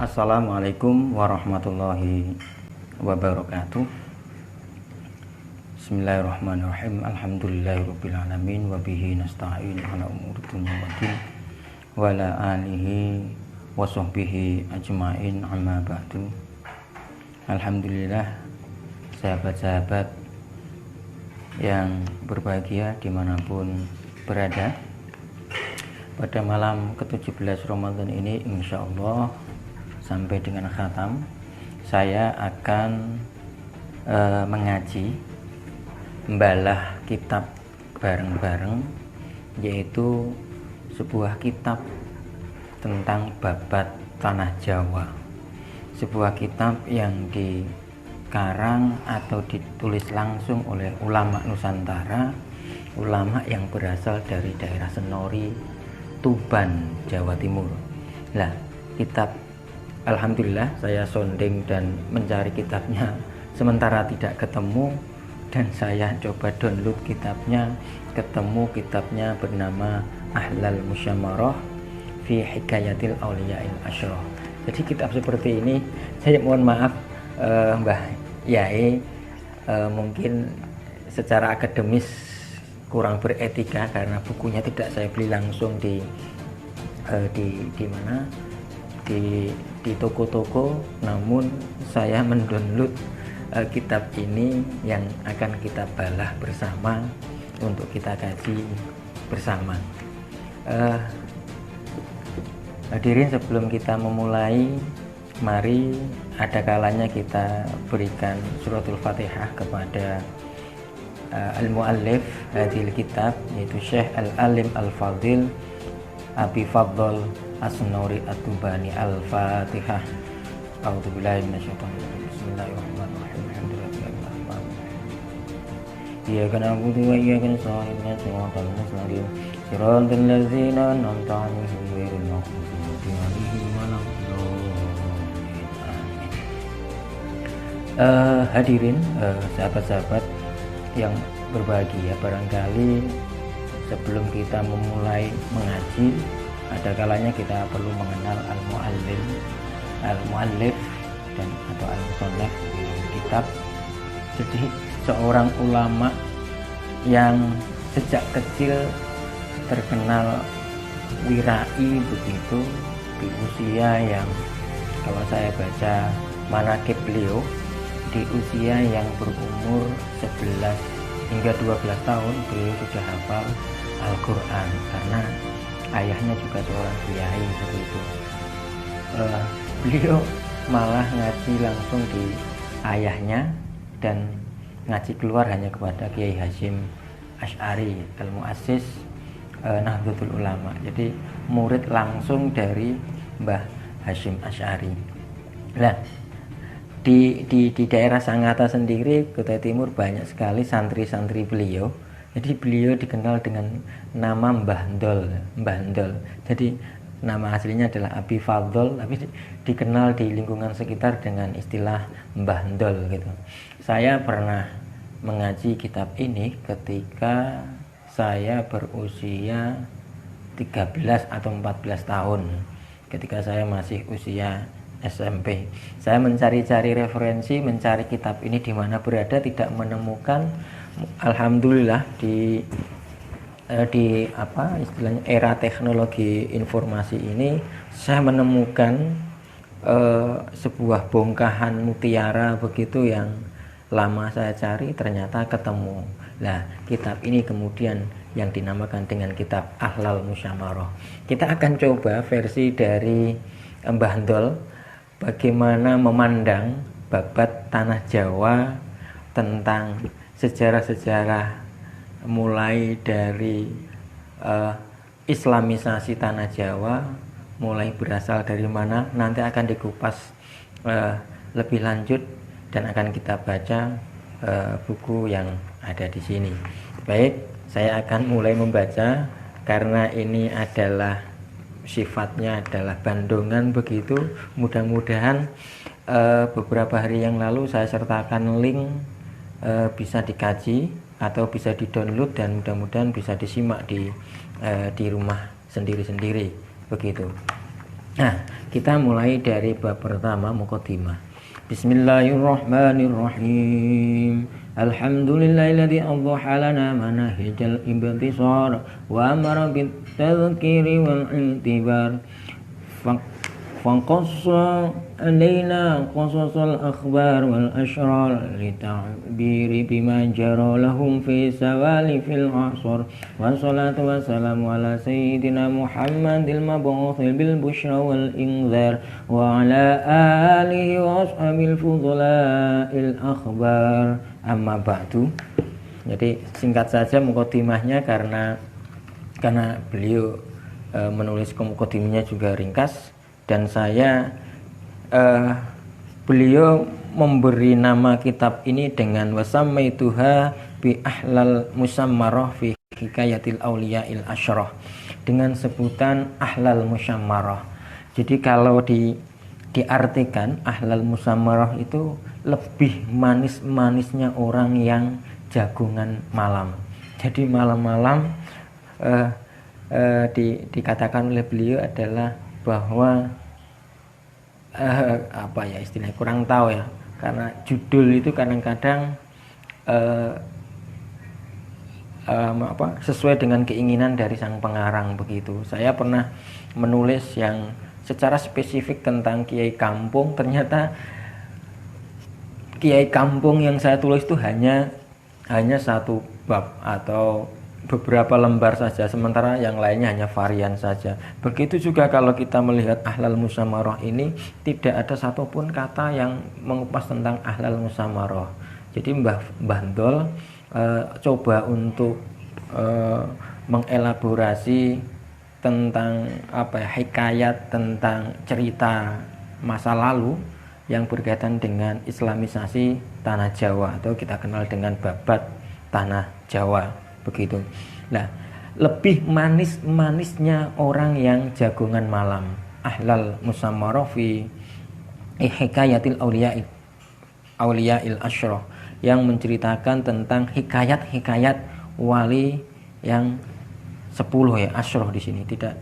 Assalamualaikum warahmatullahi wabarakatuh. Bismillahirrahmanirrahim. Alhamdulillahirabbil wa bihi nasta'in ala umuri dunya waddin wa ala alihi wa sahbihi ajmain amma ba'du. Alhamdulillah, sahabat-sahabat yang berbahagia dimanapun berada, pada malam ke-17 Ramadan ini insya Allah sampai dengan khatam saya akan mengaji membalah kitab bareng-bareng, yaitu sebuah kitab tentang babat tanah Jawa, sebuah kitab yang dikarang atau ditulis langsung oleh ulama Nusantara, ulama yang berasal dari daerah Senori, Tuban, Jawa Timur. Nah, kitab, alhamdulillah saya sonding dan mencari kitabnya sementara tidak ketemu, dan saya coba download kitabnya, ketemu kitabnya bernama Ahlal Musyamarah fi Hikayatil Auliya'il Asyrah. Jadi kitab seperti ini, saya mohon maaf Mbah Yae, mungkin secara akademis kurang beretika karena bukunya tidak saya beli langsung di mana, di toko-toko, namun saya mendownload kitab ini yang akan kita balah bersama untuk kita kaji bersama. Hadirin, sebelum kita memulai, mari ada kalanya kita berikan suratul Fatihah kepada al-muallif hadil kitab, yaitu Syekh Al-Alim Al-Fadil Abi Fadl As-Senori At-Tubani. Al-Fatihah. A'udzubillahi minasyaitonir rajim. Bismillahirrahmanirrahim. Iyyaka na'budu wa iyyaka nasta'in. Ihdinas siratal mustaqim. Siratal ladzina an'amta 'alaihim ghairil maghdubi 'alaihim waladdallin. Hadirin, sahabat-sahabat yang berbahagia, barangkali sebelum kita memulai mengaji, ada kalanya kita perlu mengenal al-muallif dan atau al-musannaf kitab. Jadi seorang ulama yang sejak kecil terkenal wirai begitu, di usia yang, kalau saya baca manaqib beliau, di usia yang berumur 11 hingga 12 tahun beliau sudah hafal Al-Quran karena ayahnya juga seorang kiai begitu. Beliau malah ngaji langsung di ayahnya, dan ngaji keluar hanya kepada Kiai Hasyim Asy'ari Al-Mu'assis Nahdlatul Ulama. Jadi murid langsung dari Mbah Hasyim Asy'ari. Nah, di daerah Sangatta sendiri, Kutai Timur, banyak sekali santri-santri beliau. Jadi beliau dikenal dengan nama Mbah Ndol. Jadi nama aslinya adalah Abi Fadl, tapi dikenal di lingkungan sekitar dengan istilah Mbah Ndol gitu. Saya pernah mengaji kitab ini ketika saya berusia 13 atau 14 tahun, ketika saya masih usia SMP. Saya mencari-cari referensi, mencari kitab ini di mana berada, tidak menemukan. Alhamdulillah di apa istilahnya era teknologi informasi ini, saya menemukan sebuah bongkahan mutiara begitu yang lama saya cari, ternyata ketemu. Nah, kitab ini kemudian yang dinamakan dengan kitab Ahlal Musyamarah. Kita akan coba versi dari Mbah Ndol, bagaimana memandang babat tanah Jawa, tentang sejarah-sejarah mulai dari islamisasi tanah Jawa, mulai berasal dari mana, nanti akan dikupas lebih lanjut dan akan kita baca buku yang ada di sini. Baik, saya akan mulai membaca karena ini adalah sifatnya adalah bandongan begitu. Mudah-mudahan beberapa hari yang lalu saya sertakan link, bisa dikaji atau bisa di-download, dan mudah-mudahan bisa disimak di rumah sendiri-sendiri begitu. Nah, kita mulai dari bab pertama, muqaddimah. Bismillahirrahmanirrahim. Alhamdulillahilladzi awdaha lana manahijal ibtisar wa amara bit tadhkiri wal intibar. Faqassa alaina qasasal akhbar wal ashrar lita'biri bima jara lahum fi sawali fil asr. Wa salatu wa salamu ala sayyidina Muhammadil mab'uthil bil busyra wal inzar wa ala alihi wa ashabil fudla'il akhbar. Amma ba'du. Jadi singkat saja muqaddimahnya karena beliau menulis muqaddimahnya juga ringkas. Dan saya beliau memberi nama kitab ini dengan wasammaituha bi ahlal musammarah fi hikayatil auliya'il asyrah, dengan sebutan ahlal musammarah. Jadi kalau diartikan ahlal musammarah itu lebih manis-manisnya orang yang jagungan malam. Jadi malam-malam dikatakan oleh beliau adalah bahwa apa ya istilahnya, kurang tahu ya, karena judul itu kadang-kadang sesuai dengan keinginan dari sang pengarang begitu. Saya pernah menulis yang secara spesifik tentang Kiai Kampung, ternyata Kiai Kampung yang saya tulis itu hanya satu bab atau beberapa lembar saja, sementara yang lainnya hanya varian saja. Begitu juga kalau kita melihat ahlal musamarah ini, tidak ada satupun kata yang mengupas tentang ahlal musamarah. Jadi Mbah Dol coba untuk mengelaborasi tentang hikayat tentang cerita masa lalu yang berkaitan dengan islamisasi tanah Jawa, atau kita kenal dengan babat tanah Jawa. Begitu. Nah, lebih manisnya orang yang jagongan malam, ahlal musammarah fi hikayatil auliya'il asyrah, yang menceritakan tentang hikayat wali yang 10 ya, asyrah di sini tidak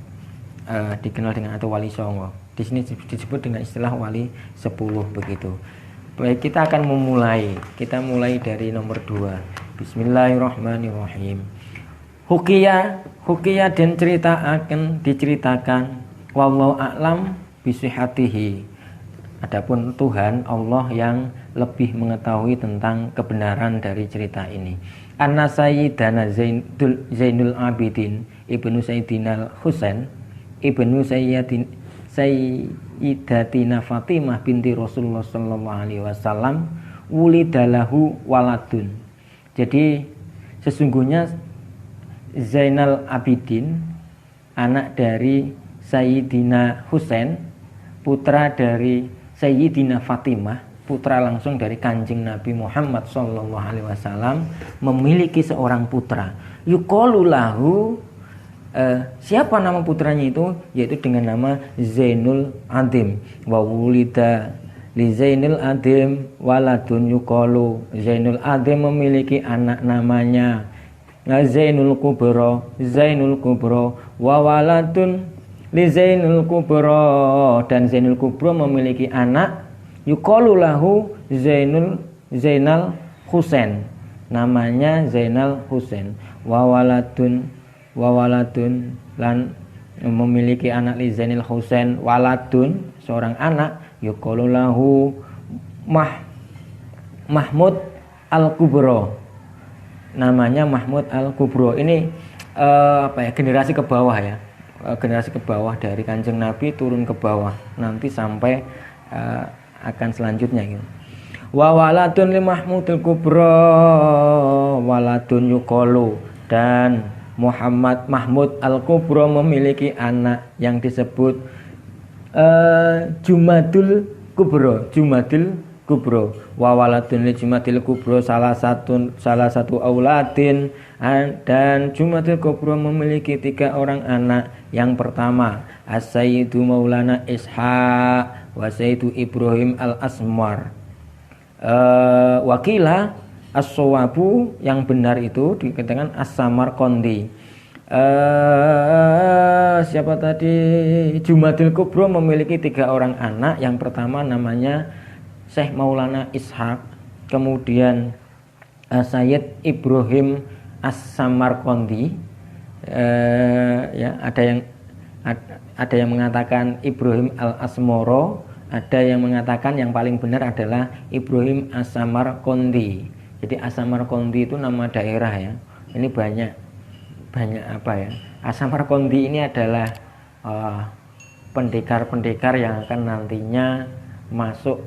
dikenal dengan atau wali songo. Di sini disebut dengan istilah wali 10 begitu. Baik, kita akan memulai. Kita mulai dari nomor 2. Bismillahirrahmanirrahim. Hukiyah dan diceritakan wallahu a'lam bisihatihi. Adapun Tuhan Allah yang lebih mengetahui tentang kebenaran dari cerita ini. Anna Sayyidana Zainul Abidin Ibnu Sayyidina Husain Ibnu Sayyidatina Fatimah binti Rasulullah sallallahu alaihi wasallam wulidalahu waladun. Jadi sesungguhnya Zainal Abidin, anak dari Sayyidina Husain, putra dari Sayyidina Fatimah, putra langsung dari Kanjeng Nabi Muhammad SAW, memiliki seorang putra. Yuqalu lahu, siapa nama putranya itu? Yaitu dengan nama Zainul Adim. Wa wulida li Zainul Adim waladun yuqalu. Zainul Adim memiliki anak namanya Zainul Kubro, wa waladun li Zainul Kubro, dan Zainul Kubro memiliki anak yuqalu lahu Zainal Husain, namanya Zainal Husain. Wa waladun lan memiliki anak li Zainal Husain, waladun seorang anak yuqalu lahu Mahmud Al-Kubro, namanya Mahmud Al-Kubro. Ini generasi ke bawah ya, generasi ke bawah dari Kanjeng Nabi turun ke bawah nanti sampai akan selanjutnya gitu. Wa waladun li Mahmudul Kubro waladun yuqalu, dan Mahmud Al-Kubro memiliki anak yang disebut Jumadul Kubro. Wa waladun li Jumadil Kubro salah satu auladin, dan Jumadil Kubro memiliki 3 orang anak. Yang pertama As-Sayyidu Maulana Ishaq wa Sayyidu Ibrahim Al-Asmar. Wakila as-sawabu, yang benar itu dikatakan As-Samarqandi. Siapa tadi? Jumadil Kubro memiliki 3 orang anak. Yang pertama namanya Syekh Maulana Ishaq, kemudian Sayyid Ibrahim As-Samarqandi, ya ada yang mengatakan Ibrahim Al-Asmoro, ada yang mengatakan yang paling benar adalah Ibrahim As-Samarqandi. Jadi As-Samarqandi itu nama daerah ya. Ini banyak apa ya? As-Samarqandi ini adalah pendekar-pendekar yang akan nantinya masuk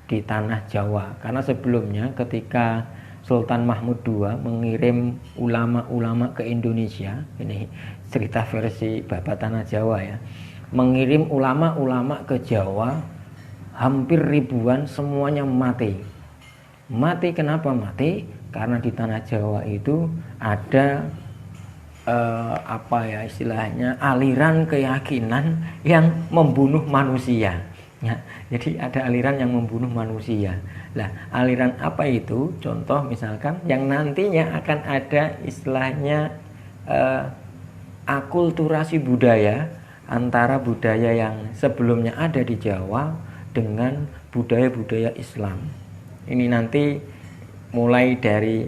di tanah Jawa. Karena sebelumnya ketika Sultan Mahmud II mengirim ulama-ulama ke Indonesia, ini cerita versi Bapak Tanah Jawa ya, mengirim ulama-ulama ke Jawa, hampir ribuan, semuanya mati. Mati kenapa mati? Karena di tanah Jawa itu ada apa ya istilahnya, aliran keyakinan yang membunuh manusia ya. Jadi ada aliran yang membunuh manusia. Nah, aliran apa itu? Contoh misalkan yang nantinya akan ada istilahnya akulturasi budaya antara budaya yang sebelumnya ada di Jawa dengan budaya-budaya Islam. Ini nanti mulai dari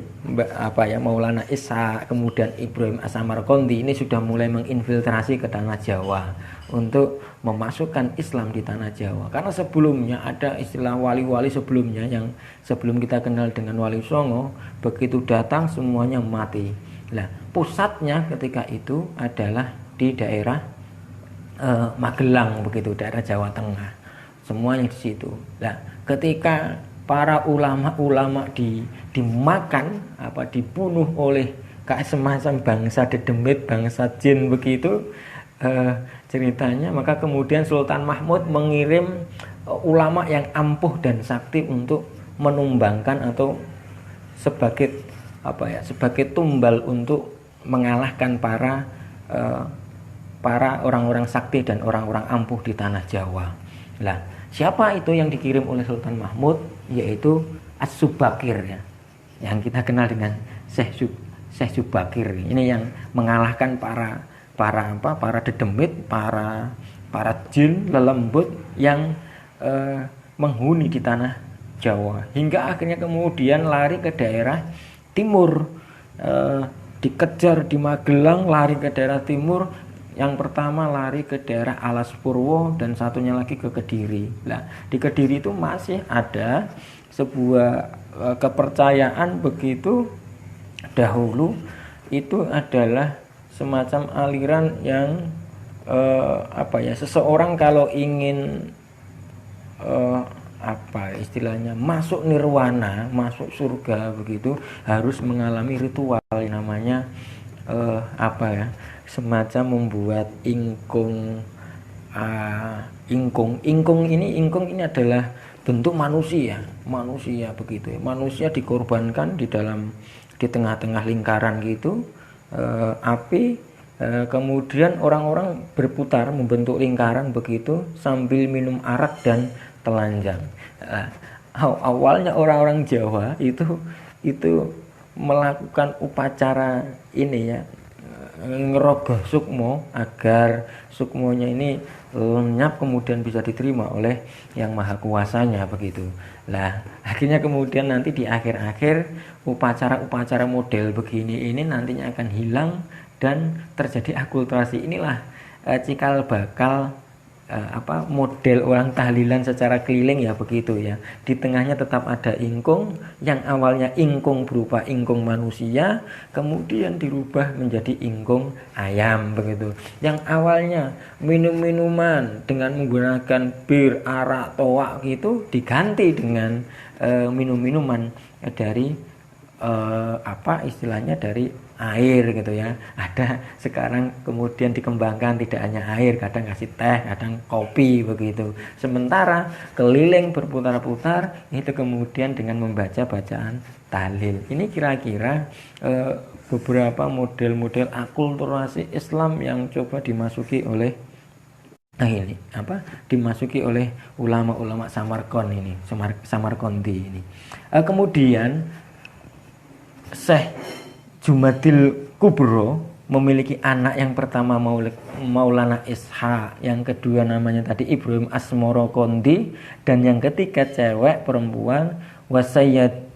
Maulana Ishaq, kemudian Ibrahim As-Samarqandi ini sudah mulai menginfiltrasi ke tanah Jawa untuk memasukkan Islam di tanah Jawa. Karena sebelumnya ada istilah wali-wali sebelumnya yang sebelum kita kenal dengan Wali Songo, begitu datang semuanya mati. Nah, pusatnya ketika itu adalah di daerah Magelang, begitu, daerah Jawa Tengah. Semuanya di situ. Nah, ketika para ulama-ulama dimakan dibunuh oleh kayak semacam bangsa dedemit, bangsa jin begitu ceritanya, maka kemudian Sultan Mahmud mengirim ulama yang ampuh dan sakti untuk menumbangkan atau sebagai sebagai tumbal untuk mengalahkan para orang-orang sakti dan orang-orang ampuh di tanah Jawa. Nah, siapa itu yang dikirim oleh Sultan Mahmud? Yaitu As-Subakir ya, yang kita kenal dengan Syekh Subakir. Ini yang mengalahkan para dedemit, para jin lelembut yang menghuni di tanah Jawa, hingga akhirnya kemudian lari ke daerah timur, dikejar di Magelang, lari ke daerah timur. Yang pertama lari ke daerah Alas Purwo dan satunya lagi ke Kediri. Nah, di Kediri itu masih ada sebuah kepercayaan begitu dahulu, itu adalah semacam aliran yang seseorang kalau ingin istilahnya masuk nirwana, masuk surga begitu, harus mengalami ritual namanya semacam membuat ingkung. Ingkung ini adalah bentuk manusia begitu. Manusia dikorbankan di tengah-tengah lingkaran gitu, api, kemudian orang-orang berputar membentuk lingkaran begitu sambil minum arak dan telanjang. Awalnya orang-orang Jawa itu melakukan upacara ini ya, ngerogoh sukmo agar sukmonya ini lenyap kemudian bisa diterima oleh yang maha kuasanya begitu. Lah, akhirnya kemudian nanti di akhir-akhir upacara-upacara model begini ini nantinya akan hilang dan terjadi akulturasi. Inilah cikal bakal model orang tahlilan secara keliling ya begitu ya. Di tengahnya tetap ada ingkung, yang awalnya ingkung berupa ingkung manusia, kemudian dirubah menjadi ingkung ayam begitu. Yang awalnya minum-minuman dengan menggunakan bir, arak, toak gitu, diganti dengan minum-minuman dari istilahnya dari air gitu ya. Ada sekarang kemudian dikembangkan tidak hanya air, kadang kasih teh, kadang kopi begitu. Sementara keliling berputar-putar itu kemudian dengan membaca bacaan tahlil. Ini kira-kira beberapa model-model akulturasi Islam yang coba dimasuki oleh dimasuki oleh ulama-ulama Samarqandi ini. Kemudian Syekh Jumadil Kubro memiliki anak yang pertama Maulana Ishaq, yang kedua namanya tadi Ibrahim Asmoro Kondi, dan yang ketiga cewek perempuan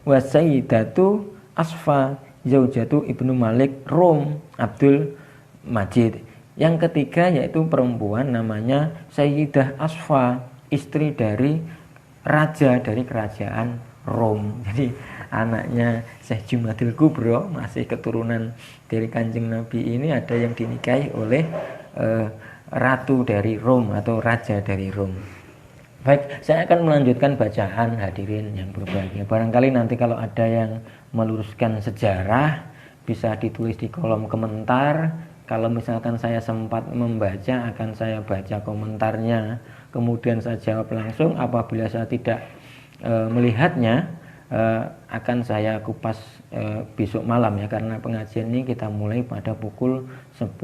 Wasayyidatu Asfa Zaujatu Ibnu Malik Rum Abdul Majid. Yang ketiga yaitu perempuan namanya Sayyidah Asfa, istri dari raja dari kerajaan Rom. Jadi anaknya Syekh Jumadil Kubro, masih keturunan dari Kanjeng Nabi ini, ada yang dinikahi oleh ratu dari Rom atau raja dari Rom. Baik, saya akan melanjutkan bacaan, hadirin yang berbahagia. Barangkali nanti kalau ada yang meluruskan sejarah bisa ditulis di kolom komentar. Kalau misalkan saya sempat membaca, akan saya baca komentarnya, kemudian saya jawab langsung. Apabila saya tidak melihatnya, akan saya kupas besok malam ya, karena pengajian ini kita mulai pada pukul 10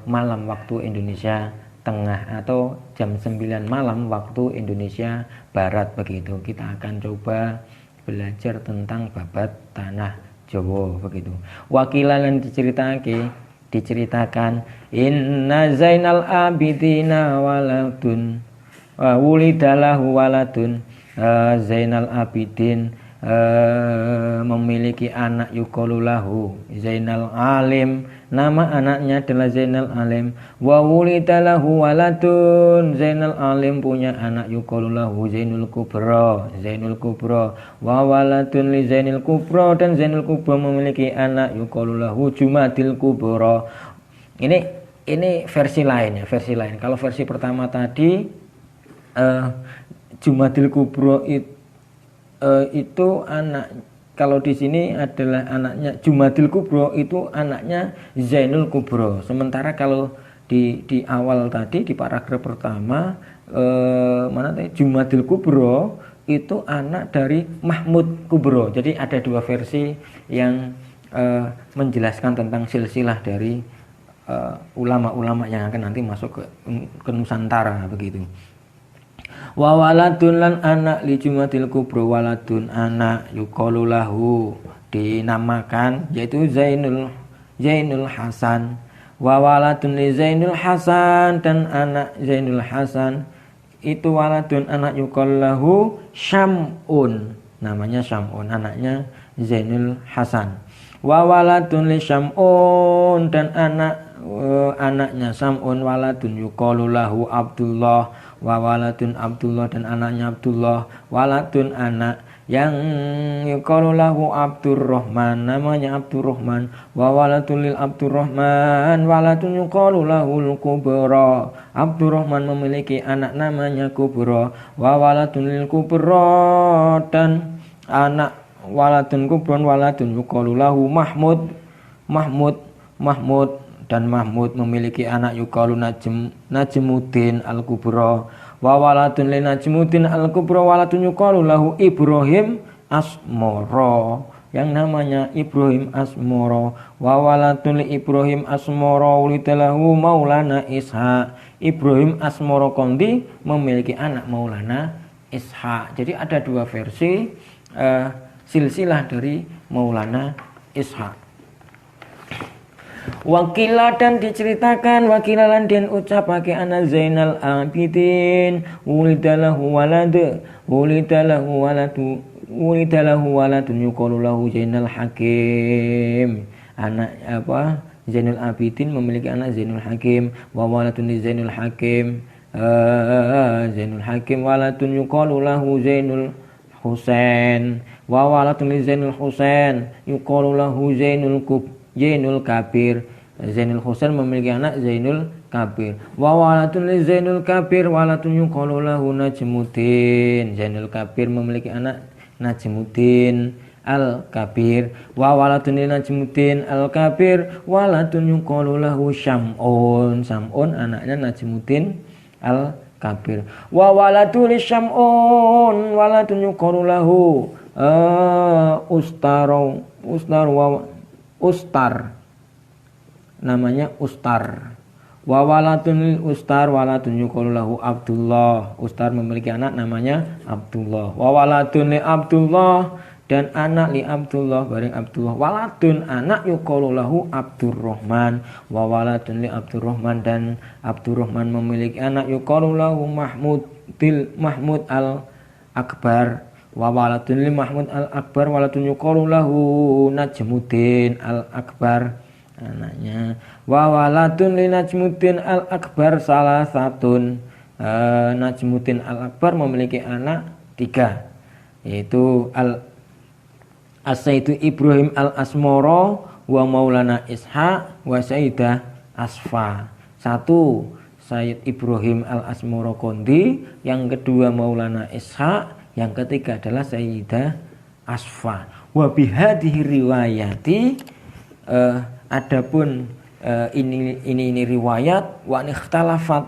malam waktu Indonesia Tengah atau jam 9 malam waktu Indonesia Barat begitu. Kita akan coba belajar tentang babat tanah Jawa begitu. Wakilan diceritakan inna Zainal Abidina waladun wulidalahu waladun. Zainal Abidin memiliki anak yuqalulahu Zainal Alim, nama anaknya adalah Zainal Alim. Wa wulidalahu waladun, Zainal Alim punya anak yuqalulahu Zainul Kubra, Zainul Kubra. Wa waladun li Zainul Kubra, dan Zainul Kubra memiliki anak yuqalulahu Jumadil Kubra. Ini versi lain ya, versi lain. Kalau versi pertama tadi Jumadil Kubro itu anak, kalau di sini adalah anaknya Jumadil Kubro itu anaknya Zainul Kubro. Sementara kalau di awal tadi di paragraf pertama mana tadi Jumadil Kubro itu anak dari Mahmud Kubro. Jadi ada dua versi yang menjelaskan tentang silsilah dari ulama-ulama yang akan nanti masuk ke Nusantara begitu. Wa waladun lan anak li Jumadil Kubro, waladun anak yuqalu lahu dinamakan yaitu Zainul Hasan. Wa waladun li Zainul Hasan, dan anak Zainul Hasan itu waladun anak yuqalu lahu Syam'un, namanya Syam'un, anaknya Zainul Hasan. Wa waladun li Syam'un, dan anaknya Syam'un waladun yuqalu lahu Abdullah. Wa waladun Abdullah, dan anaknya Abdullah. Waladun anak yang yuqalu lahu Abdurrahman, namanya Abdurrahman. Wa waladun lil Abdurrahman, waladun yuqalu lahu Kubra. Abdurrahman memiliki anak namanya Kubra. Wa waladun lil Kubra, dan anak waladun Kubron, waladun yuqalu lahu Mahmud, dan Mahmud memiliki anak yuqalu Najmuddin Al-Kubra. Wa waladun li Najmuddin Al-Kubra, waladun yuqalu lahu Ibrahim Asmoro, yang namanya Ibrahim Asmoro. Wa waladun li Ibrahim Asmoro ulidalahu Maulana Ishaq. Ibrahim Asmoro Kondi memiliki anak Maulana Ishaq. Jadi ada dua versi silsilah dari Maulana Ishaq. Wakila, dan diceritakan, wakilalan dan ucapake ana Zainal Abidin wulidalahu waladun yuqalu lahu Zainal Hakim. Anak apa? Zainul Abidin memiliki anak Zainul Hakim. Wa waladun li Zainul Hakim, Zainul Hakim waladun yuqalu lahu Zainul Husain. Wa waladun li Zainul Husain yuqalu lahu Zainul Kabir. Zainul Husain memiliki anak Zainul Kabir. Wa waladun li Zainul Kabir waladun yuqalu lahu Najmuddin. Zainul Kabir memiliki anak Najmuddin Al-Kabir. Wa waladun li Najmuddin Al-Kabir waladun yuqalu lahu Syam'un. Syam'un anaknya Najmuddin Al-Kabir. Wa waladun li Syam'un waladun yuqalu lahu Ustar, namanya Ustar. Wa waladun lil Ustar waladun yuqalu lahu Abdullah. Ustar memiliki anak namanya Abdullah. Wa waladun li Abdullah, dan anak li Abdullah bareng Abdullah, waladun anak yuqalu lahu Abdurrahman, wa waladun li Abdurrahman, dan Abdurrahman memiliki anak yuqalu lahu Mahmud al Akbar, wa waladun li Mahmud al Akbar waladun yuqalu lahu Najmuddin al Akbar, anaknya. Wa waladun li Najmuddin al Akbar salah satun, Najmuddin al Akbar memiliki anak 3, yaitu As-Sayyidu Ibrahim al-Asmoro wa Maulana Ishaq wa Sayyidah Asfa. 1 Sayyid Ibrahim al-Asmoro Kondi, yang kedua Maulana Ishaq, yang ketiga adalah Sayyidah Asfa. Wa bihadhihi riwayati, adapun ini riwayat, wa ikhtalafat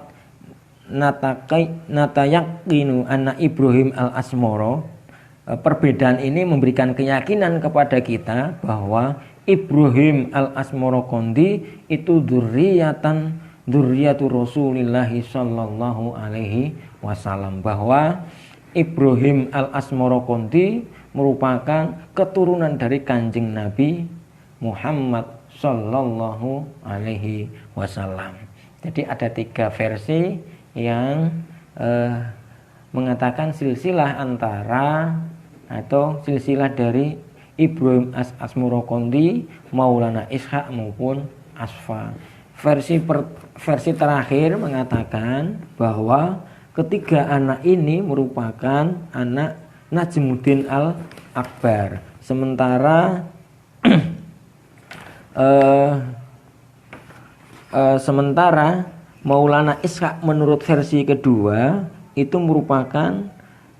natayaqinu anna Ibrahim al-Asmoro. Perbedaan ini memberikan keyakinan kepada kita bahwa Ibrahim al-Asmoro Kondi itu dzurriyyatu Rasulillah sallallahu alaihi wasallam, bahwa Ibrahim al-Asmoro Kondi merupakan keturunan dari Kanjeng Nabi Muhammad sallallahu alaihi wasallam. Jadi ada 3 versi yang mengatakan silsilah antara atau silsilah dari Ibrahim Asmoro Kondi, Maulana Ishaq maupun Asfa. Versi terakhir mengatakan bahwa ketiga anak ini merupakan anak Najmuddin al Akbar, sementara Maulana Ishaq menurut versi kedua itu merupakan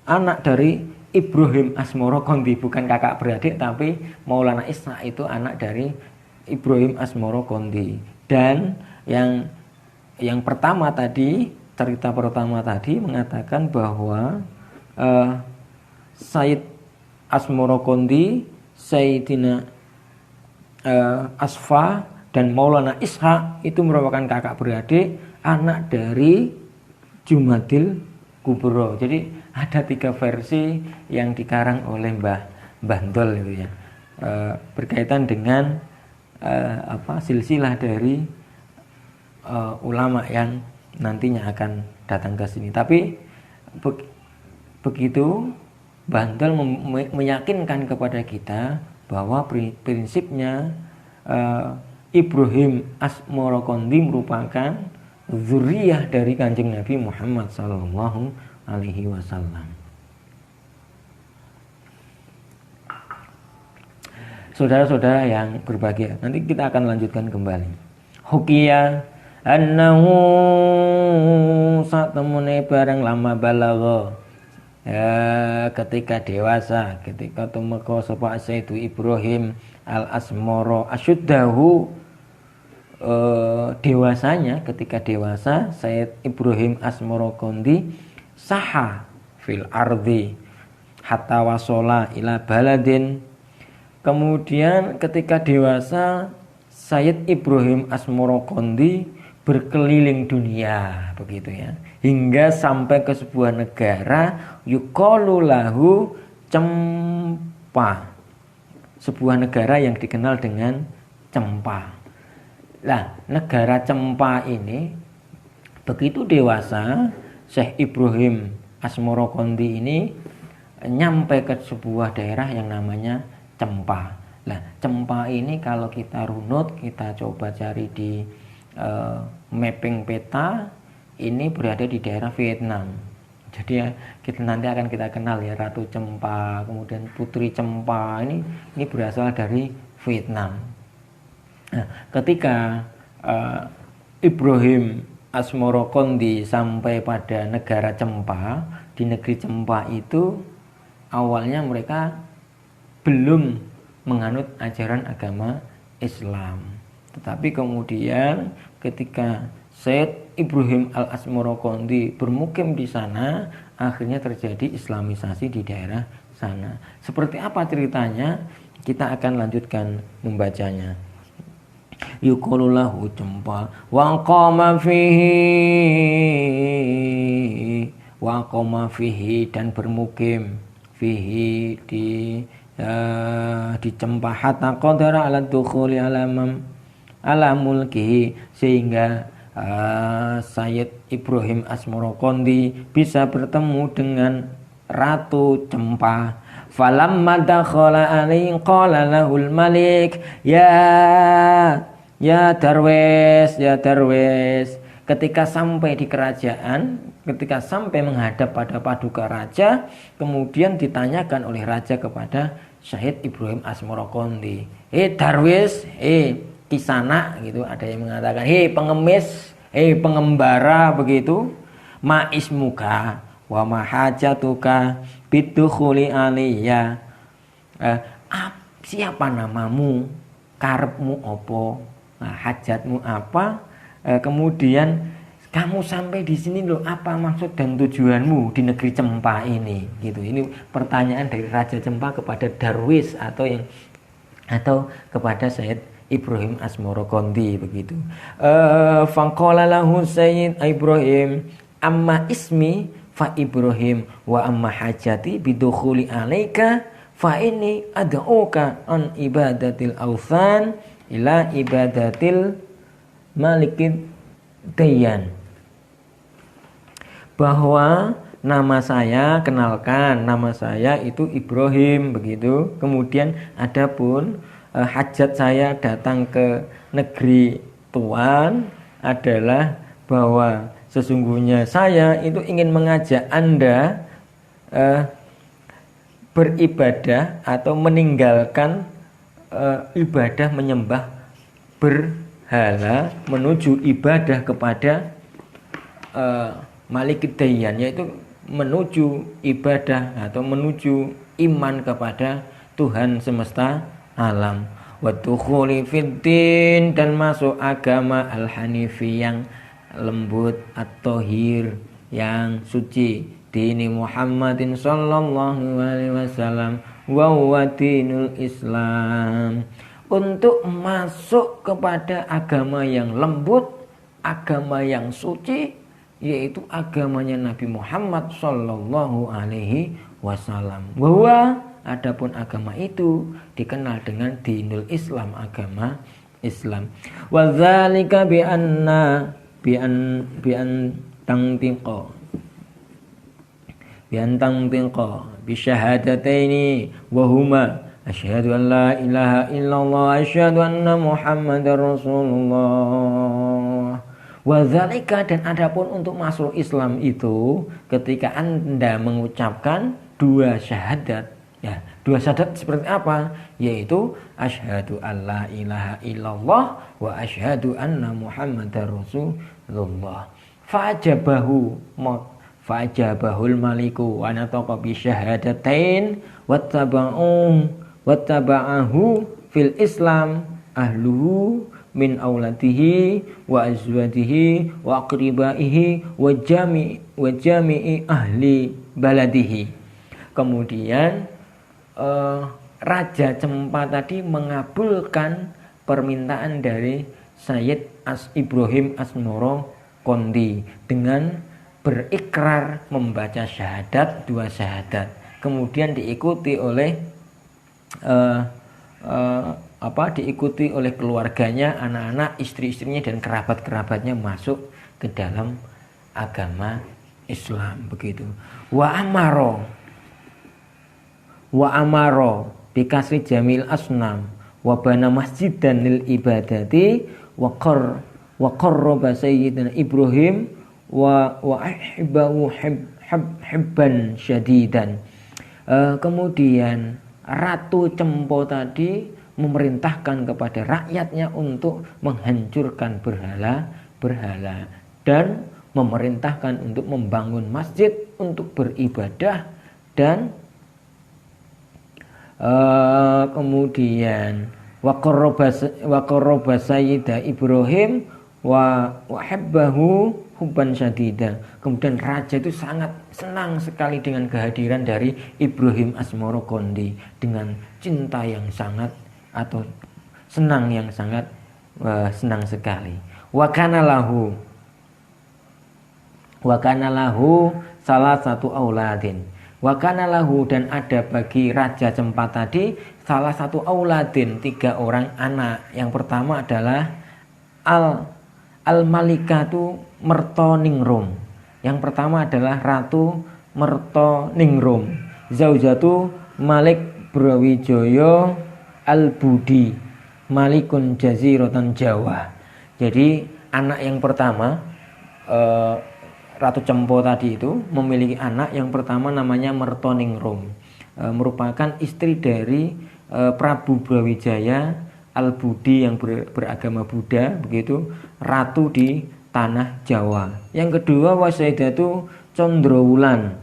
anak dari Ibrahim Asmoro Kondi, bukan kakak beradik, tapi Maulana Ishaq itu anak dari Ibrahim Asmoro Kondi. Dan yang pertama tadi, cerita pertama tadi mengatakan bahwa Sayyid Asmoro Kondi, Sayyidina Asfa, dan Maulana Ishaq itu merupakan kakak beradik, anak dari Jumadil Kubro. Jadi ada 3 versi yang dikarang oleh Mbah Ndol itu ya, berkaitan dengan silsilah dari ulama yang nantinya akan datang ke sini. Tapi begitu Mbah Ndol meyakinkan kepada kita bahwa prinsipnya Ibrahim Asmoro Kondi merupakan zuriyah dari Kanjeng Nabi Muhammad sallallahu alaihi wasallam. Saudara-saudara yang berbahagia, nanti kita akan lanjutkan kembali. Hukiya annahu satemune barang lama balagha, ketika dewasa, ketika tumeka sapa Sayyidu Ibrahim al-Asmoro asyuddahu, dewasanya, ketika dewasa Sayyid Ibrahim Asmoro Kondi saha fil ardi hatta wasola ila baladin. Kemudian ketika dewasa Sayyid Ibrahim Asmoro Kondi berkeliling dunia, begitu ya, hingga sampai ke sebuah negara yuqalu lahu Cempa, sebuah negara yang dikenal dengan Cempa. Nah, negara Cempa ini begitu dewasa Syekh Ibrahim Asmoro Kondi ini nyampe ke sebuah daerah yang namanya Cempa. Nah, Cempa ini kalau kita runut, kita coba cari di mapping peta, ini berada di daerah Vietnam. Jadi ya, nanti akan kita kenal ya, Ratu Cempa, kemudian Putri Cempa, ini berasal dari Vietnam. Nah, ketika Ibrahim Asmoro Kondi sampai pada negara Cempa, di negeri Cempa itu awalnya mereka belum menganut ajaran agama Islam. Tetapi kemudian ketika Sayyid Ibrahim al-Asmoro Kondi bermukim di sana, akhirnya terjadi islamisasi di daerah sana. Seperti apa ceritanya? Kita akan lanjutkan membacanya. Yuqalu lahu Cempa wa qama fihi dan bermukim fihi di dicempah hatta qadara ala dukhuli ala mulkihi, sehingga Sayyid Ibrahim Asmorokondi bisa bertemu dengan Ratu Cempah. Falamma dakhala alaihi qala lahul malik ya darwes, ya darwes. Ketika sampai di kerajaan, ketika sampai menghadap pada paduka raja, kemudian ditanyakan oleh raja kepada Syahid Ibrahim Asmorokondi, darwes, kisana gitu, ada yang mengatakan pengemis, pengembara begitu, ma ismuka wa ma hajatuka bidukhuli aliyya, siapa namamu, karepmu opo, hajatmu apa, kemudian kamu sampai di sini loh, apa maksud dan tujuanmu di negeri Cempah ini gitu. Ini pertanyaan dari Raja Cempah kepada darwis atau kepada Sayyid Ibrahim Asmorokondi begitu. Faqala lahu Sayyid Ibrahim amma ismi fa Ibrahim wa amma hajati bidukhuli alaika fa ini ad'uka an ibadatil awthan ila ibadatil malikid dayan. Bahwa nama saya, kenalkan, nama saya itu Ibrahim begitu. Kemudian adapun hajat saya datang ke negeri Tuan adalah bahwa sesungguhnya saya itu ingin mengajak Anda beribadah atau meninggalkan ibadah menyembah berhala menuju ibadah kepada Malik Dayan, yaitu menuju ibadah atau menuju iman kepada Tuhan semesta alam. Wa dukhuli fiddin, dan masuk agama al-hanifi yang lembut, at-tahir yang suci, dini Muhammadin sallallahu alaihi wasallam wa huwa dinul Islam. Untuk masuk kepada agama yang lembut, agama yang suci, yaitu agamanya Nabi Muhammad sallallahu alaihi wasallam. Bahwa adapun agama itu dikenal dengan dinul Islam, agama Islam. Wa dzalika bi an tangtiqa bi syahadataini wa huma asyhadu an la ilaha illallah asyhadu anna Muhammadar Rasulullah. Wadzalika, dan adapun untuk masuk Islam itu ketika Anda mengucapkan dua syahadat. Ya, dua syahadat seperti apa? Yaitu asyhadu alla ilaha illallah wa asyhadu anna Muhammadar Rasulullah. Fa'ajabahul maliku wa nataqa bi syahadatain wattaba'ahu fil Islam ahluhu min auladihi wa azwajihi wa aqribaihi wa jami'i ahli baladihi. Kemudian Raja Cempah tadi mengabulkan permintaan dari Sayyid Ibrahim Asmorokondi dengan berikrar membaca syahadat, dua syahadat. Kemudian diikuti oleh diikuti oleh keluarganya, anak-anak, istri-istrinya dan kerabat-kerabatnya masuk ke dalam agama Islam begitu. Wa amaro bikasri jamil asnam wa bana masjidan lil ibadati wa qarraba sayyidina Ibrahim wa ahibbahu hibban syadidan. Kemudian Ratu Cempah tadi memerintahkan kepada rakyatnya untuk menghancurkan berhala dan memerintahkan untuk membangun masjid untuk beribadah, dan kemudian wa qarraba sayyida Ibrahim wa habbahu hubban syadida. Kemudian raja itu sangat senang sekali dengan kehadiran dari Ibrahim Asmorokondi, dengan cinta yang sangat atau senang yang sangat senang sekali. Wa kana lahu salah satu auladin. Wa kana lahu, dan ada bagi Raja Cempa tadi salah satu auladin, 3 orang anak. Yang pertama adalah Al-Malikatu Mertoningrum. Yang pertama adalah Ratu Mertoningrum, Zaujatu Malik Brawijaya Al-Budi Malikun Jaziratan Jawa. Jadi anak yang pertama, Ratu Cempo tadi itu memiliki anak yang pertama namanya Mertoningrum, merupakan istri dari Prabu Brawijaya Al-Budi yang beragama Buddha, begitu, ratu di tanah Jawa. Yang kedua Wasaidatu Condrowulan,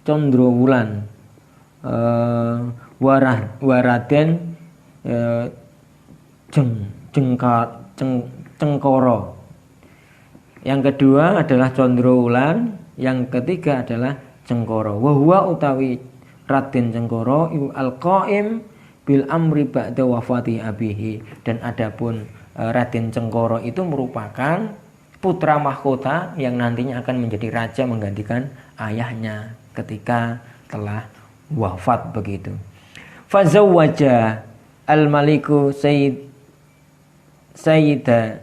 Condrowulan, Waraden Cengkoro. Yang kedua adalah Condrowulan, yang ketiga adalah Cengkoro. Wahwa utawi Raden Cengkoro al-qaim bil amri ba'da wafati abihi. Dan adapun Raden Cengkoro itu merupakan putra mahkota yang nantinya akan menjadi raja menggantikan ayahnya ketika telah wafat, begitu. Fazawwaja al-maliku Sayyida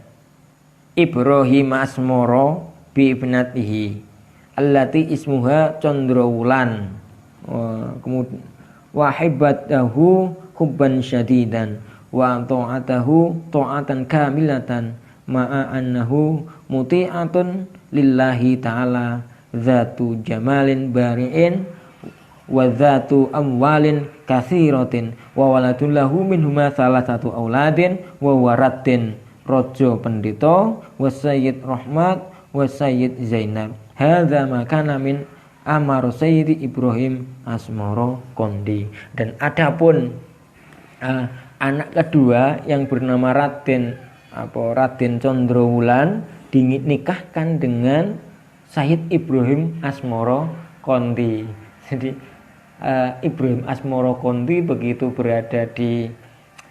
Ibrahim Asmoro bi ibnatihi allati ismuha Condrowulan, kemudian wahibatahu hubban syadidan wa ta'atahu ta'atan kamilatan ma'a annahu muti'atun lillahi ta'ala dzatu jamalin bari'in wa dzatu amwalin katsiratin wa waladun lahu minhuma salasatu auladin wa waradin Rojo Pendito wa Sayyid Rahmat wa Sayyid Zainab. Hadza ma kana min amar Sayyid Ibrahim Asmoro Kondi. Dan adapun anak kedua yang bernama Raden Condrowulan dinikahkan dengan Sayyid Ibrahim Asmoro Kondi. Jadi Ibrahim Asmoro Kondi begitu berada di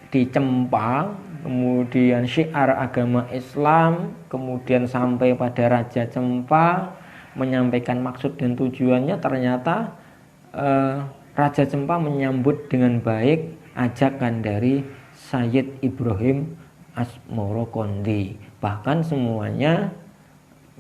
Cempa, kemudian syiar agama Islam, kemudian sampai pada Raja Cempa menyampaikan maksud dan tujuannya, ternyata Raja Cempa menyambut dengan baik ajakan dari Sayyid Ibrahim Asmoro Kondi. Bahkan semuanya,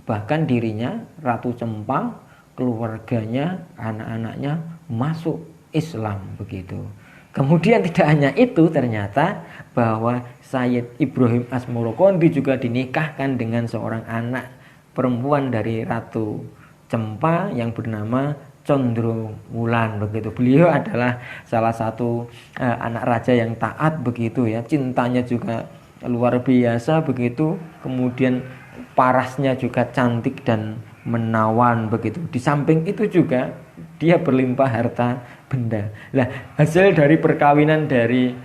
bahkan dirinya, Ratu Cempa, keluarganya, anak-anaknya masuk Islam, begitu. Kemudian tidak hanya itu, ternyata bahwa Sayyid Ibrahim Asmoro Kondi juga dinikahkan dengan seorang anak perempuan dari Ratu Cempa yang bernama Condrowulan, begitu. Beliau adalah salah satu anak raja yang taat, begitu ya. Cintanya juga luar biasa, begitu. Kemudian parasnya juga cantik dan menawan, begitu. Di samping itu juga dia berlimpah harta benda. Nah, hasil dari perkawinan dari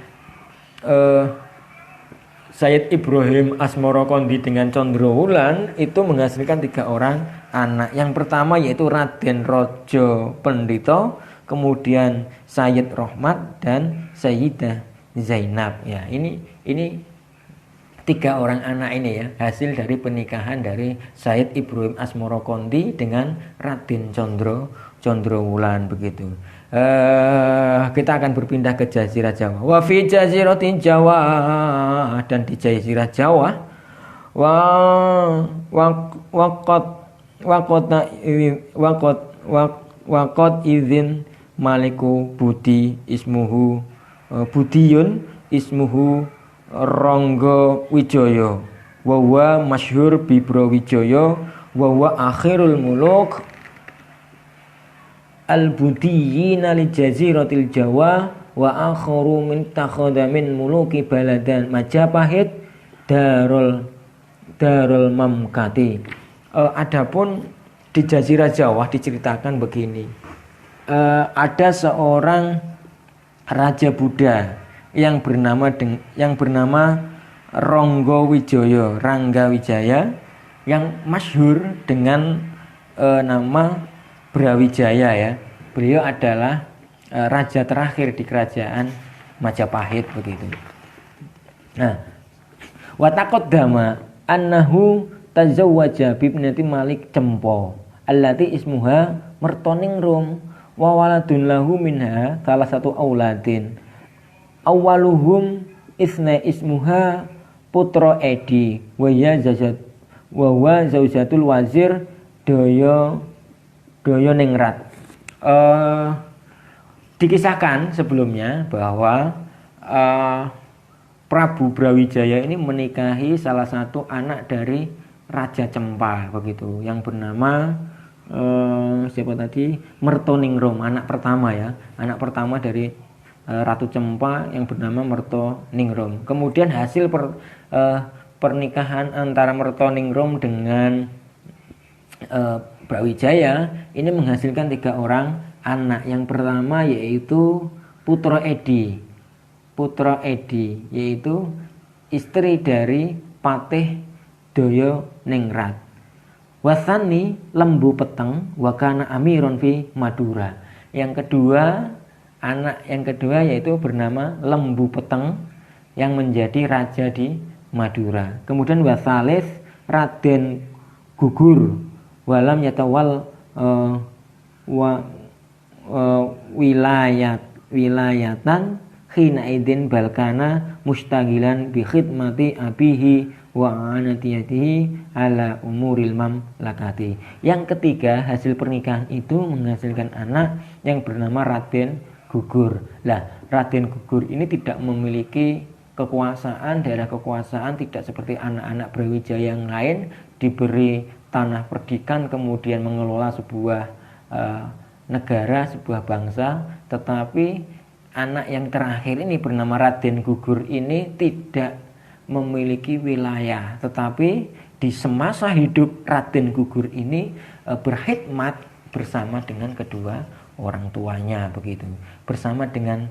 Sayyid Ibrahim Asmoro Kondi dengan Condrowulan itu menghasilkan 3 orang anak. Yang pertama yaitu Raden Rojo Pendito, kemudian Sayyid Rahmat dan Sayyidah Zainab. Ya, ini 3 orang anak ini ya, hasil dari pernikahan dari Sayyid Ibrahim Asmoro Kondi dengan Raden Condrowulan, begitu. Kita akan berpindah ke Jazirah Jawa. Wa fi Jaziratin Jawa, dan di Jazirah Jawa waqat izin maliku Budi ismuhu Budiyun ismuhu Ronggo Wijoyo wa huwa masyhur bi Brawijaya wa huwa akhirul muluk al-budiyina li jaziratil Jawa wa akharu min takhadha min muluki baladan Majapahit darul mamkati. Adapun di Jazirah Jawa diceritakan begini. Ada seorang raja Buddha yang bernama Ronggo Wijoyo, Rangga Wijaya, yang masyhur dengan nama Brawijaya ya. Beliau adalah raja terakhir di kerajaan Majapahit, begitu. Nah, wa taqaddama annahu tazawwaja bibnati Malik Cempo allati ismuha mertoningrum wa waladun lahu minha salah satu auladin awaluhum isna ismuha putra edi wa ya zaujatul wazir daya ningrat. Dikisahkan sebelumnya bahwa Prabu Brawijaya ini menikahi salah satu anak dari Raja Cempa begitu, yang bernama siapa tadi, Mertoningrum, anak pertama ya, anak pertama dari Ratu Cempa yang bernama Mertoningrum. Kemudian hasil pernikahan antara Mertoningrum dengan Brawijaya ini menghasilkan 3 orang anak. Yang pertama yaitu Putra Edi yaitu istri dari Patih Daya Ningrat. Wasani Lembu Peteng wakana amiron fi Madura. Anak yang kedua yaitu bernama Lembu Peteng yang menjadi raja di Madura. Kemudian wasalis Raden Gugur walam yatawal wilayatan khina idin balkana mustagilan bi khidmati abihi wa anatiyatihi ala umuril mamlakati. Yang ketiga, hasil pernikahan itu menghasilkan anak yang bernama Raden Gugur. Lah, Raden Gugur ini tidak memiliki kekuasaan, daerah kekuasaan, tidak seperti anak-anak Brawijaya yang lain diberi tanah perdikan kemudian mengelola sebuah negara, sebuah bangsa, tetapi anak yang terakhir ini bernama Raden Gugur ini tidak memiliki wilayah, tetapi di semasa hidup Raden Gugur ini berkhidmat bersama dengan kedua orang tuanya begitu, bersama dengan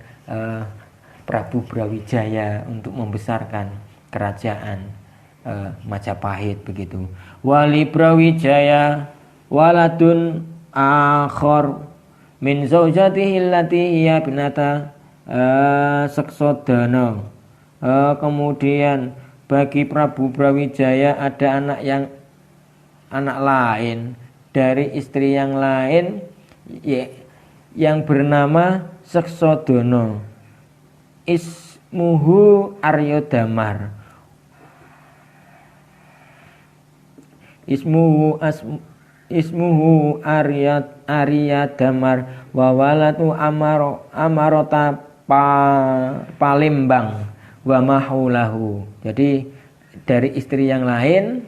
Prabu Brawijaya untuk membesarkan kerajaan Majapahit begitu. Wali Brawijaya waladun akhor min zaujatihi allati hiya binata Seksodana. Kemudian bagi Prabu Brawijaya ada anak lain dari istri yang lain yang bernama Seksodana. Ismuhu Aryodamar. Ismuhu Aryadamar wa walatu Amarota Palembang wa mahulahu. Jadi dari istri yang lain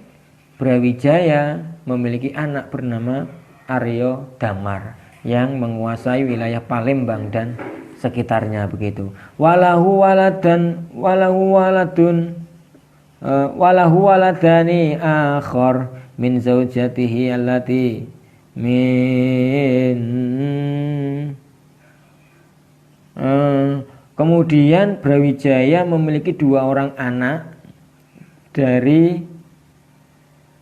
Brawijaya memiliki anak bernama Aryo Damar yang menguasai wilayah Palembang dan sekitarnya begitu. Walahu waladani akhar min zaujatihi allati kemudian Brawijaya memiliki 2 orang anak dari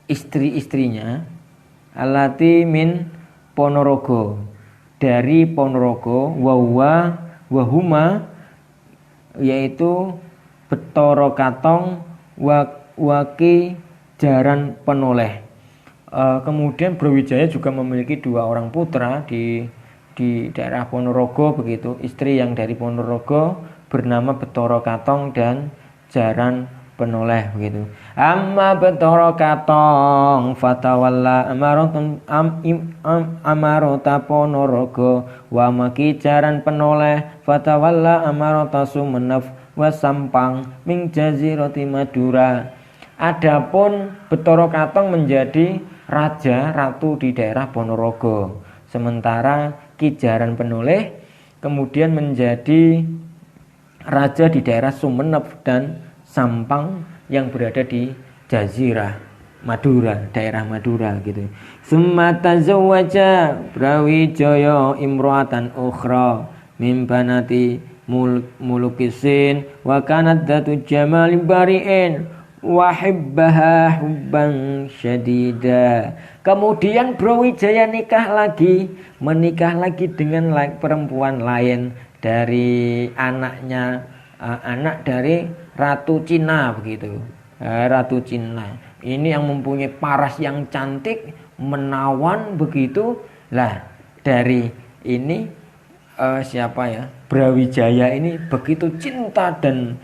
istri-istrinya allati min Ponorogo, dari Ponorogo, wahuma yaitu Betara Katong waki Jaran Penoleh. Kemudian Brawijaya juga memiliki 2 orang putra di daerah Ponorogo begitu, istri yang dari Ponorogo bernama Betara Katong dan Jaran Penoleh begitu. Amma Betara Katong fatawalla amarota Ponorogo wa maki Jaran Penoleh fatawalla amarota Sumenep wa Sampang ming jazirati Madura. Adapun Betara Katong menjadi raja ratu di daerah Ponorogo, sementara Ki Jaran Penoleh kemudian menjadi raja di daerah Sumenep dan Sampang yang berada di Jazirah Madura, daerah Madura gitu. Summa tazawwaja Brawijaya imro'atan ukhra min banati mulukisin wa kanat datu jamalin bari'in wa hibbaha hubban syadida. Kemudian Brawijaya menikah lagi dengan perempuan lain dari anak dari Ratu Cina begitu. Ratu Cina ini yang mempunyai paras yang cantik, menawan begitu. Lah, dari ini siapa ya, Brawijaya ini begitu cinta dan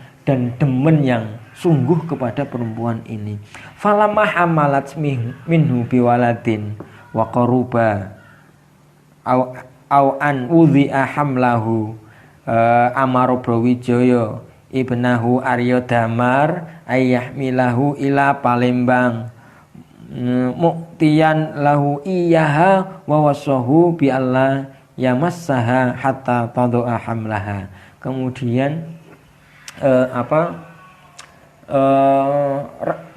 demen yang sungguh kepada perempuan ini. Falamah hamalat minhu biwaladin wa qaruba au an wudhi'a hamlahu amaro Brawijaya ibnahu Arya Damar ayahmilahu ila Palembang muktiyan lahu iyaha wa wasahu bi Allah yamassaha hatta tadu'a hamlaha. Kemudian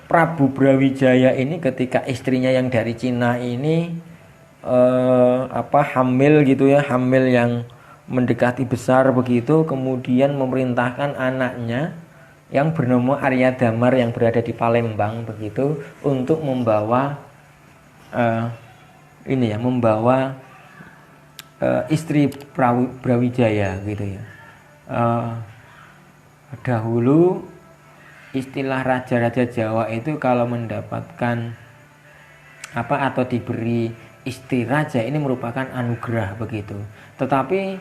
Prabu Brawijaya ini ketika istrinya yang dari Cina ini hamil gitu ya, hamil yang mendekati besar begitu, kemudian memerintahkan anaknya yang bernama Arya Damar yang berada di Palembang begitu untuk membawa istri Brawijaya gitu ya. Dahulu istilah raja-raja Jawa itu kalau mendapatkan atau diberi istri raja ini merupakan anugerah begitu. Tetapi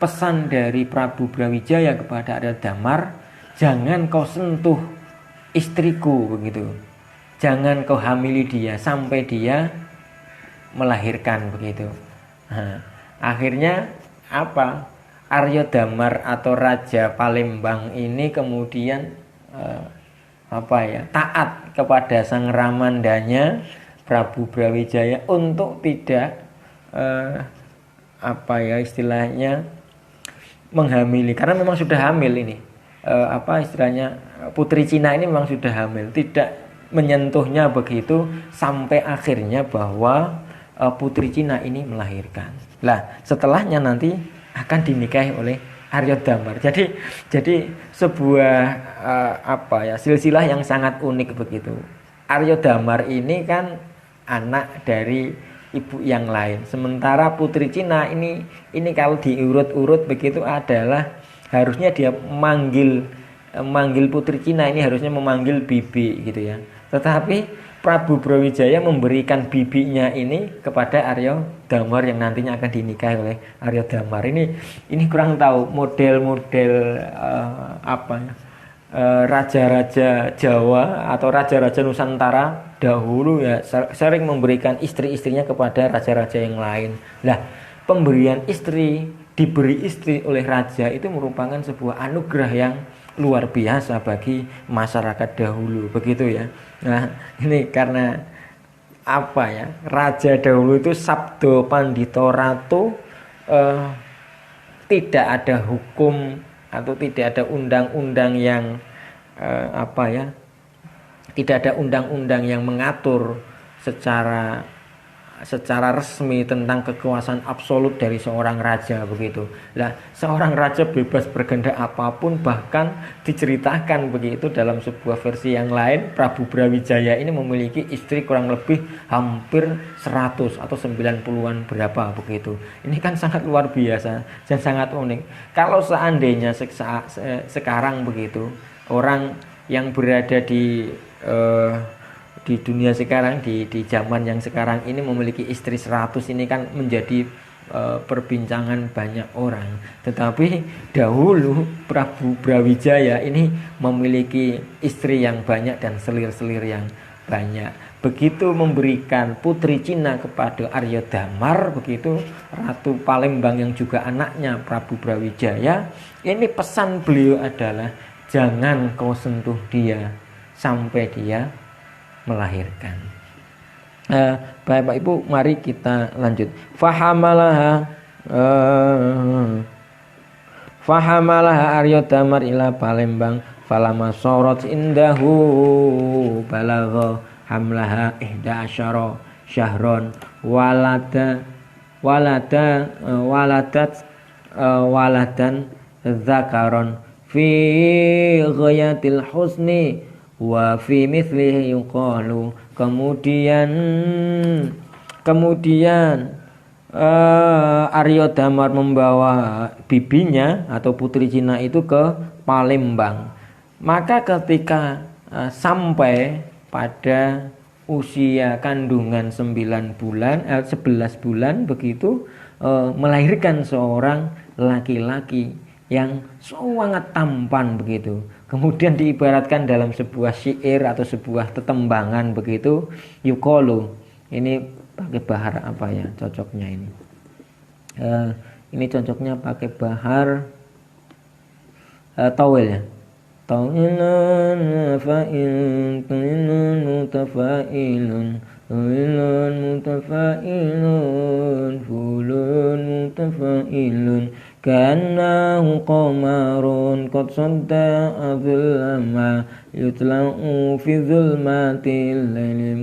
pesan dari Prabu Brawijaya kepada Arya Damar, jangan kau sentuh istriku begitu. Jangan kau hamili dia sampai dia melahirkan begitu. Nah, akhirnya Arya Damar atau Raja Palembang ini kemudian taat kepada sang ramandanya Prabu Brawijaya untuk tidak istilahnya menghamili, karena memang sudah hamil ini. Putri Cina ini memang sudah hamil, tidak menyentuhnya begitu sampai akhirnya bahwa Putri Cina ini melahirkan. Lah, setelahnya nanti akan dinikahi oleh Arya Damar. Jadi sebuah silsilah yang sangat unik begitu. Arya Damar ini kan anak dari ibu yang lain. Sementara Putri Cina ini kalau diurut-urut begitu adalah harusnya dia memanggil Putri Cina ini harusnya memanggil bibi gitu ya. Tetapi Prabu Brawijaya memberikan bibinya ini kepada Arya Damar yang nantinya akan dinikahi oleh Arya Damar. Ini kurang tahu model-model raja-raja Jawa atau raja-raja Nusantara dahulu ya sering memberikan istri-istrinya kepada raja-raja yang lain. Lah, pemberian diberi istri oleh raja itu merupakan sebuah anugerah yang luar biasa bagi masyarakat dahulu begitu ya. Nah, ini karena raja dahulu itu sabdo pandito ratu, tidak ada hukum atau tidak ada undang-undang yang tidak ada undang-undang yang mengatur secara resmi tentang kekuasaan absolut dari seorang raja begitu. Nah, seorang raja bebas berkehendak apapun, bahkan diceritakan begitu dalam sebuah versi yang lain, Prabu Brawijaya ini memiliki istri kurang lebih hampir 100 atau 90-an berapa begitu. Ini kan sangat luar biasa dan sangat unik. Kalau seandainya sekarang begitu, orang yang berada di dunia sekarang, di zaman yang sekarang ini memiliki istri 100 ini kan menjadi perbincangan banyak orang. Tetapi dahulu Prabu Brawijaya ini memiliki istri yang banyak dan selir-selir yang banyak. Begitu memberikan Putri Cina kepada Arya Damar begitu, Ratu Palembang yang juga anaknya Prabu Brawijaya, ini pesan beliau adalah jangan kau sentuh dia sampai dia melahirkan. Bapak Ibu, mari kita lanjut. Fahamalah Arya Damar ila Palembang falama sorot indahu balagha hamlaha 11 syahron waladan zakaron fi ghayatil husni wa fi mithlihi yuqalu. Kemudian Arya Damar membawa bibinya atau Putri Cina itu ke Palembang. Maka ketika sampai pada usia kandungan 9 bulan 11 bulan begitu melahirkan seorang laki-laki yang sangat tampan begitu. Kemudian diibaratkan dalam sebuah syair atau sebuah tetembangan begitu, yuqalu. Ini pakai bahar apa ya cocoknya ini? Ini cocoknya pakai bahar tawil ya. Tawilun fa'ilun tawilun mutafailun tawilun mutafailun fulun mutafailun kanahu qamarun qad sadda azlama yutla'u fi zulmatil laili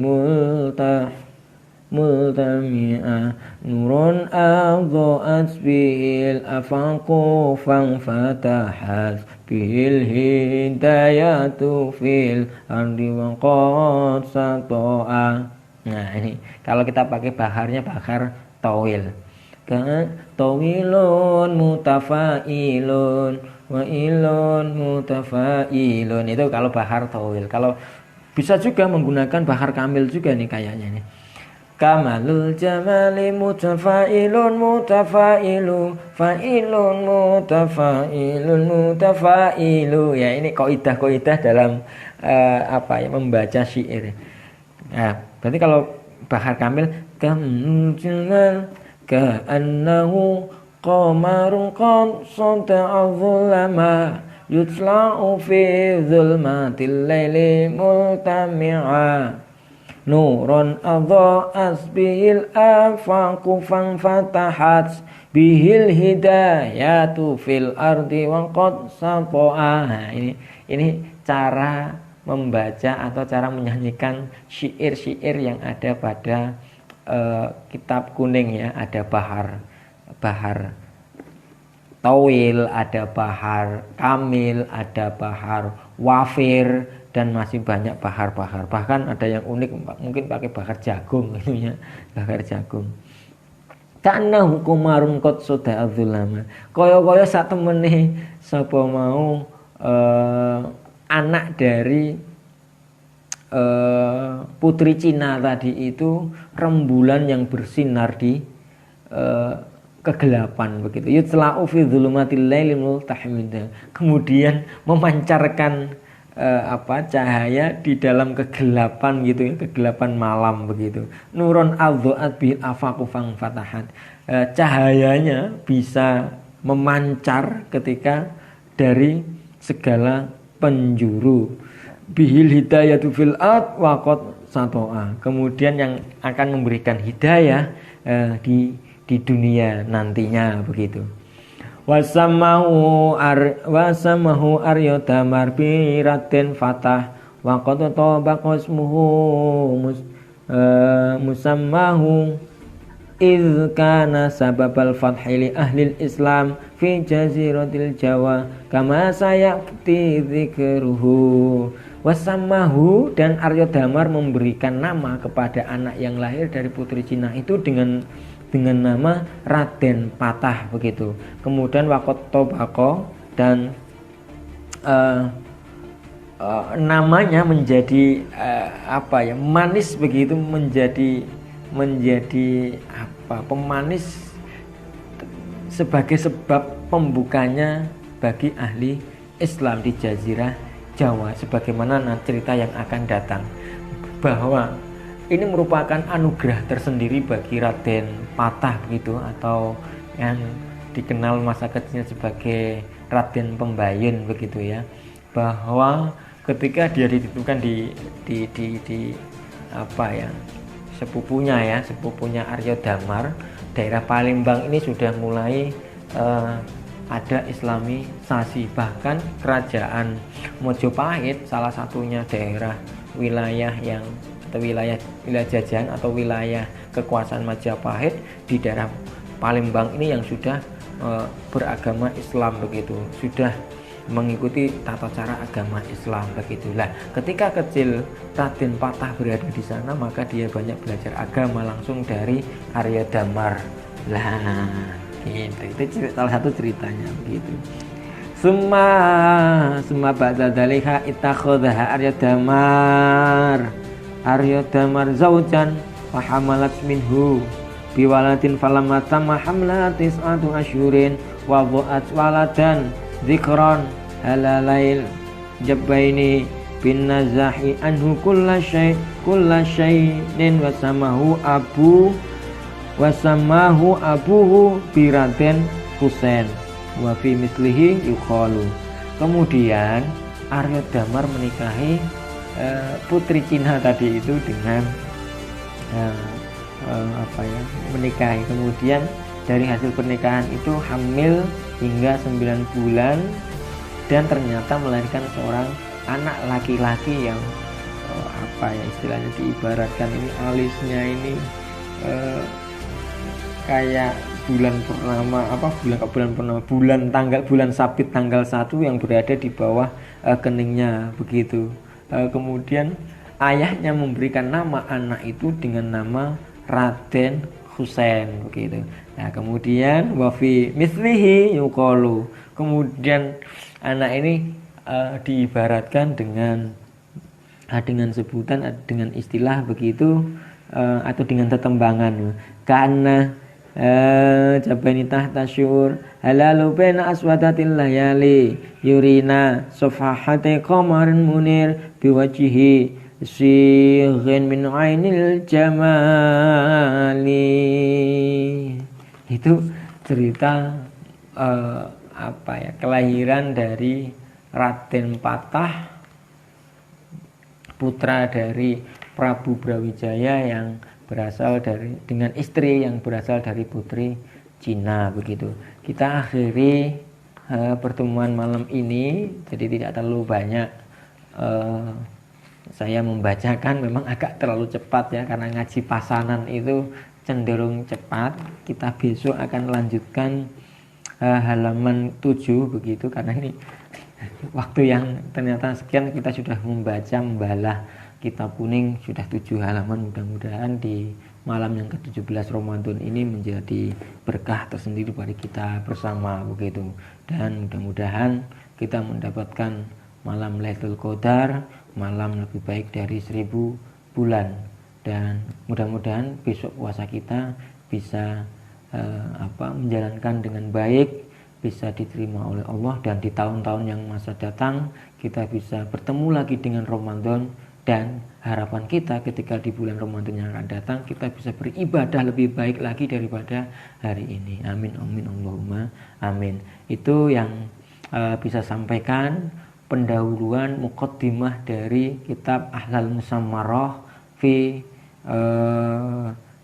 multami'a nurun adha'at bihil afaqu fanfatahat bihil hidayatu fil ardi wa qad sata'a. Nah ini kalau kita pakai baharnya bahar tawil. Tawilun mutafailun wa ilun mutafailun, itu kalau bahar tawil. Kalau bisa juga menggunakan bahar kamil juga nih kayaknya nih. Kamalul jamali mutafailun mutafailu failun mutafailun mutafailu. Ya ini kaidah dalam membaca syair. Nah, berarti kalau bahar kamil kamul ka'annahu qamarun qad sata'a zulama yutla'u fi zulmatil laili multami'a nurun adha'at bihil afaqu fanfatahat bihil hidayatu fil ardi wa qad sata'a. Ini cara membaca atau cara menyanyikan syair-syair yang ada pada kitab kuning ya. Ada bahar tawil, ada bahar kamil, ada bahar wafir, dan masih banyak bahar-bahar. Bahkan ada yang unik mungkin pakai bahar jagung gitu ya, bahar jagung. Kana hukumarun qad sada adzulama. Kaya-kaya sak temene sapa mau anak dari putri Cina tadi itu rembulan yang bersinar di kegelapan begitu. Yutla'u fi dzulumatil laili multahimida. Kemudian memancarkan cahaya di dalam kegelapan gitu ya, kegelapan malam begitu. Nurun adzu'at bil afaqu fatahat. Cahayanya bisa memancar ketika dari segala penjuru. Bihil hidayatu fil ard wa qad sato'a. Kemudian yang akan memberikan hidayah di dunia nantinya begitu. Wasamahu Arya Damar biratin fatah wa qad tabaqa ismuhu musammahu idh kana sababal fathi li ahli islam fi jaziratil Jawa kama sayati dzikruhu. Wasamahu, dan Arya Damar memberikan nama kepada anak yang lahir dari putri Cina itu dengan nama Raden Patah begitu. Kemudian Wakot Tobako, dan namanya menjadi manis begitu, menjadi pemanis sebagai sebab pembukanya bagi ahli Islam di Jazirah Jawa, sebagaimana cerita yang akan datang, bahwa ini merupakan anugerah tersendiri bagi Raden Patah begitu, atau yang dikenal masa kecilnya sebagai Raden Pembayun begitu ya, bahwa ketika dia dititipkan di sepupunya Arya Damar, daerah Palembang ini sudah mulai ada islamisasi. Bahkan kerajaan Mojopahit, salah satunya daerah wilayah jajahan atau wilayah kekuasaan Majapahit di daerah Palembang ini yang sudah beragama Islam begitu, sudah mengikuti tata cara agama Islam begitulah. Ketika kecil Raden Patah berada di sana, maka dia banyak belajar agama langsung dari Arya Damar lah. Itu salah satu ceritanya begitu. Summa ba'da dzalika ittakhadha Arya Damar Arya Damar zaujan wa hamalat minhu biwalatin falamma tamma hamlat tis'atu asyurin wa dha'at waladan dzikran halalail jabbaini bin nazahi anhu kullasyai'in wasamahu abuhu biraden Husain wa fi mislihi yukhalu. Kemudian Arya Damar menikahi putri Cina tadi itu dengan menikahi. Kemudian dari hasil pernikahan itu hamil hingga 9 bulan dan ternyata melahirkan seorang anak laki-laki yang istilahnya diibaratkan ini alisnya ini kayak bulan sabit tanggal 1 yang berada di bawah keningnya begitu. Kemudian ayahnya memberikan nama anak itu dengan nama Raden Husain begitu. Nah, kemudian wafi mislihi yuqalu. Kemudian anak ini diibaratkan dengan sebutan, dengan istilah begitu, atau dengan tetembangan. Karena jabani tahta syur halalu baina aswadatil layali yurina safahati qamarin munir biwajhihi sighin min ainil jamali. Itu cerita kelahiran dari Raden Patah, putra dari Prabu Brawijaya yang berasal dengan istri yang berasal dari putri Cina begitu. Kita akhiri pertemuan malam ini, jadi tidak terlalu banyak saya membacakan, memang agak terlalu cepat ya, karena ngaji pasanan itu cenderung cepat. Kita besok akan lanjutkan halaman 7 begitu, karena ini waktu yang ternyata sekian kita sudah membalah Kitab Kuning sudah 7 halaman. Mudah-mudahan di malam yang ke-17 Ramadan ini menjadi berkah tersendiri bagi kita bersama begitu, dan mudah-mudahan kita mendapatkan malam Lailatul Qadar, malam lebih baik dari 1000 bulan, dan mudah-mudahan besok puasa kita bisa menjalankan dengan baik, bisa diterima oleh Allah, dan di tahun-tahun yang masa datang kita bisa bertemu lagi dengan Ramadan. Dan harapan kita ketika di bulan Ramadan yang akan datang kita bisa beribadah lebih baik lagi daripada hari ini. Amin amin Allahumma amin. Itu yang bisa sampaikan pendahuluan muqaddimah dari kitab Ahlal Musammarah fi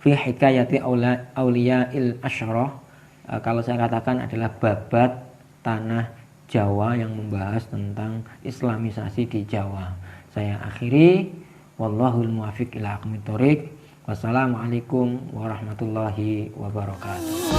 hikayati Auliya'il Asyarah. Kalau saya katakan adalah babat tanah Jawa yang membahas tentang islamisasi di Jawa. Saya akhiri, wallahul muwaffiq ila aqwamit thoriq. Wassalamualaikum warahmatullahi wabarakatuh.